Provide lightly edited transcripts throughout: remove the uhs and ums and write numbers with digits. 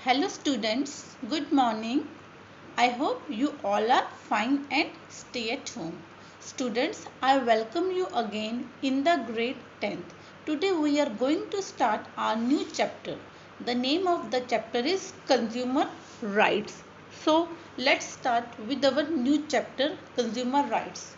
Hello students, good morning. I hope you all are fine and stay at home. Students, I welcome you again in the grade 10th. Today we are going to start our new chapter. The name of the chapter is Consumer Rights. So let's start with our new chapter Consumer Rights.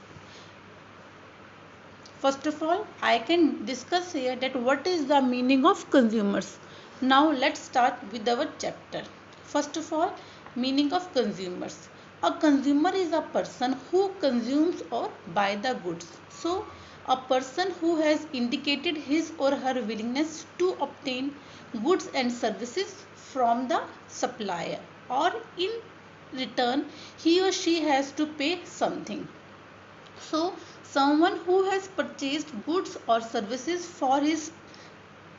First of all, I can discuss here that what is the meaning of consumers. Now let's start with our chapter. First of all, meaning of consumers. A consumer is a person who consumes or buy the goods. So, a person who has indicated his or her willingness to obtain goods and services from the supplier, or in return he or she has to pay something. So, someone who has purchased goods or services for his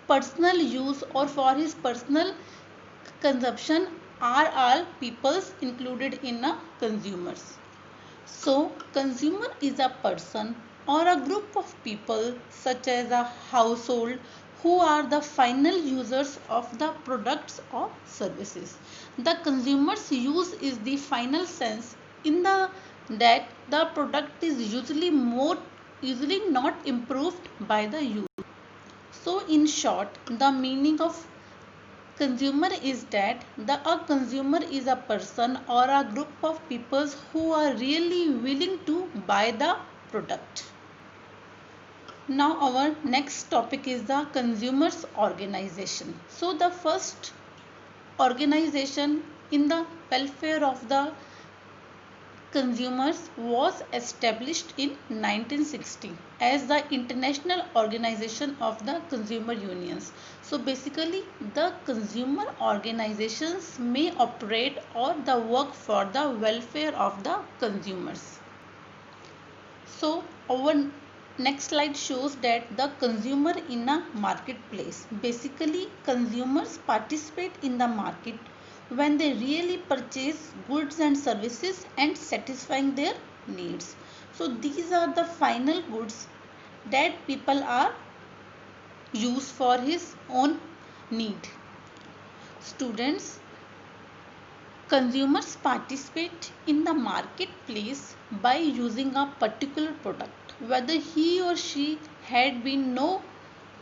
personal use or for his personal consumption are all peoples included in a consumers. So, consumer is a person or a group of people such as a household who are the final users of the products or services. The consumer's use is the final sense in the that the product is usually not improved by the use. So in short, the meaning of consumer is that a consumer is a person or a group of people who are really willing to buy the product. Now our next topic is the consumers organization. So the first organization in the welfare of the consumers was established in 1960 as the International Organization of the Consumer Unions. So basically the consumer organizations may operate or the work for the welfare of the consumers. So our next slide shows that the consumer in a marketplace. Basically consumers participate in the market when they really purchase goods and services and satisfying their needs. So these are the final goods that people are use for his own need. Students, consumers participate in the marketplace by using a particular product. Whether he or she had been no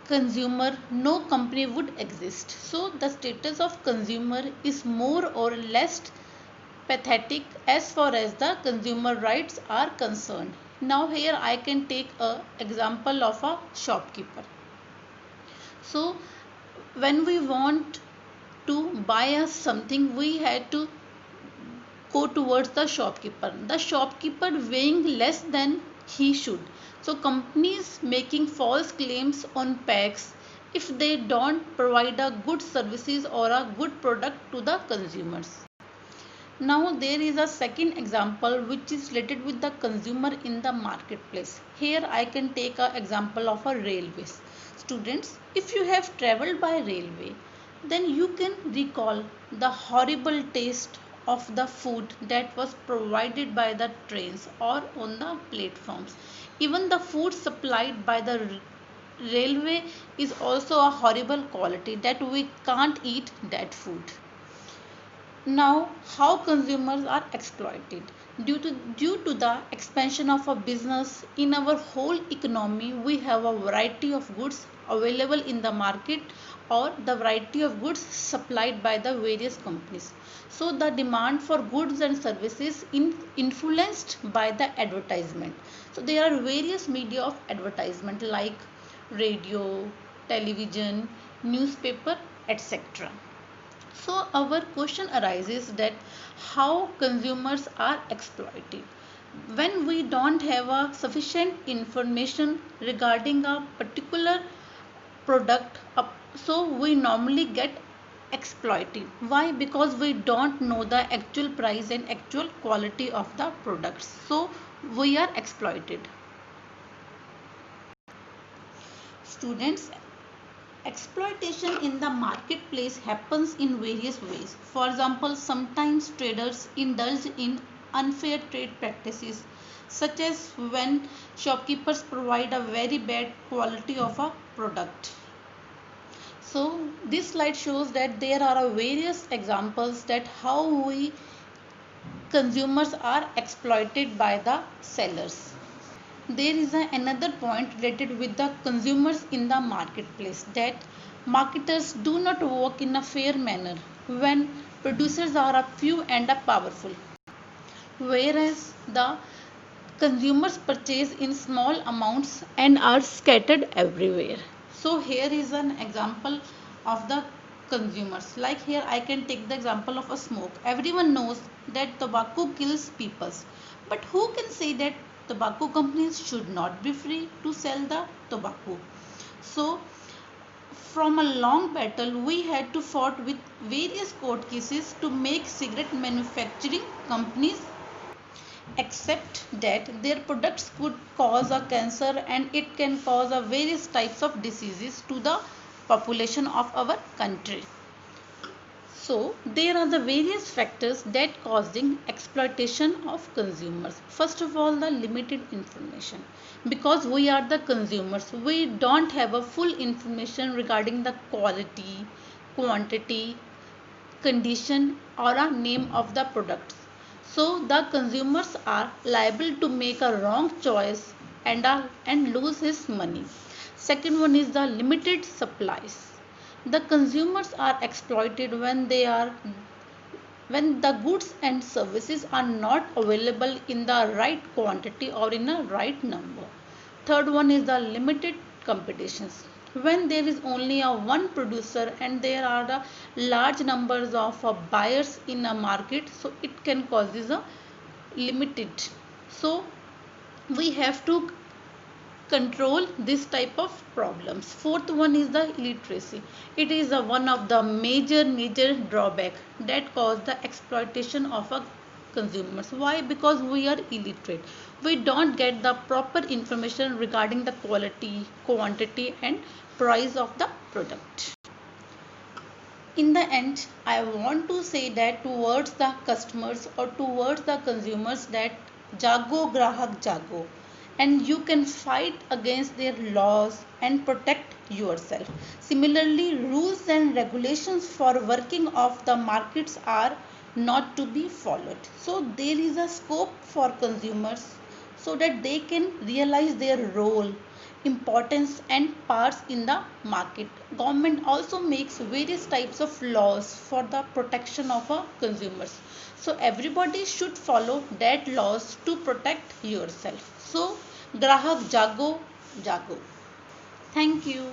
consumer, no company would exist. So the status of consumer is more or less pathetic as far as the consumer rights are concerned. Now here I can take a example of a shopkeeper. So when we want to buy us something, we had to go towards the shopkeeper. The shopkeeper weighing less than he should. So companies making false claims on packs if they don't provide a good services or a good product to the consumers. Now there is a second example which is related with the consumer in the marketplace. Here I can take an example of a railways. Students, if you have traveled by railway, then you can recall the horrible taste of the food that was provided by the trains or on the platforms. Even the food supplied by the railway is also a horrible quality that we can't eat that food. Now, how consumers are exploited. Due to the expansion of a business in our whole economy, we have a variety of goods available in the market or the variety of goods supplied by the various companies. So the demand for goods and services influenced by the advertisement. So there are various media of advertisement like radio, television, newspaper, etc. So our question arises that how consumers are exploited. When we don't have a sufficient information regarding a particular product, so we normally get exploited. Why? Because we don't know the actual price and actual quality of the products. So we are exploited. Students, exploitation in the marketplace happens in various ways. For example, sometimes traders indulge in unfair trade practices, such as when shopkeepers provide a very bad quality of a product. So this slide shows that there are various examples that how we consumers are exploited by the sellers. There is another point related with the consumers in the marketplace, that marketers do not work in a fair manner when producers are a few and a powerful, whereas the consumers purchase in small amounts and are scattered everywhere. So here is an example of the consumers. Like here I can take the example of a smoke. Everyone knows that tobacco kills people, but who can say that tobacco companies should not be free to sell the tobacco? So from a long battle we had to fought with various court cases to make cigarette manufacturing companies accept that their products could cause a cancer and it can cause a various types of diseases to the population of our country. So there are the various factors that causing exploitation of consumers. First of all, the limited information. Because we are the consumers, we don't have a full information regarding the quality, quantity, condition or a name of the products. So the consumers are liable to make a wrong choice and lose his money. Second one is the limited supplies. The consumers are exploited when the goods and services are not available in the right quantity or in a right number. Third one is the limited competitions. When there is only a one producer and there are the large numbers of buyers in a market, so it can causes a limited. So we have to control this type of problems. Fourth one is the illiteracy. It is one of the major drawback that cause the exploitation of a consumers. Why? Because we are illiterate, we don't get the proper information regarding the quality, quantity and price of the product. In the end, I want to say that towards the customers or towards the consumers, that jago grahak jago, and you can fight against their laws and protect yourself. Similarly, rules and regulations for working of the markets are not to be followed. So there is a scope for consumers so that they can realize their role, importance and parts in the market. Government also makes various types of laws for the protection of our consumers. So everybody should follow that laws to protect yourself. So grahak jago jago. Thank you.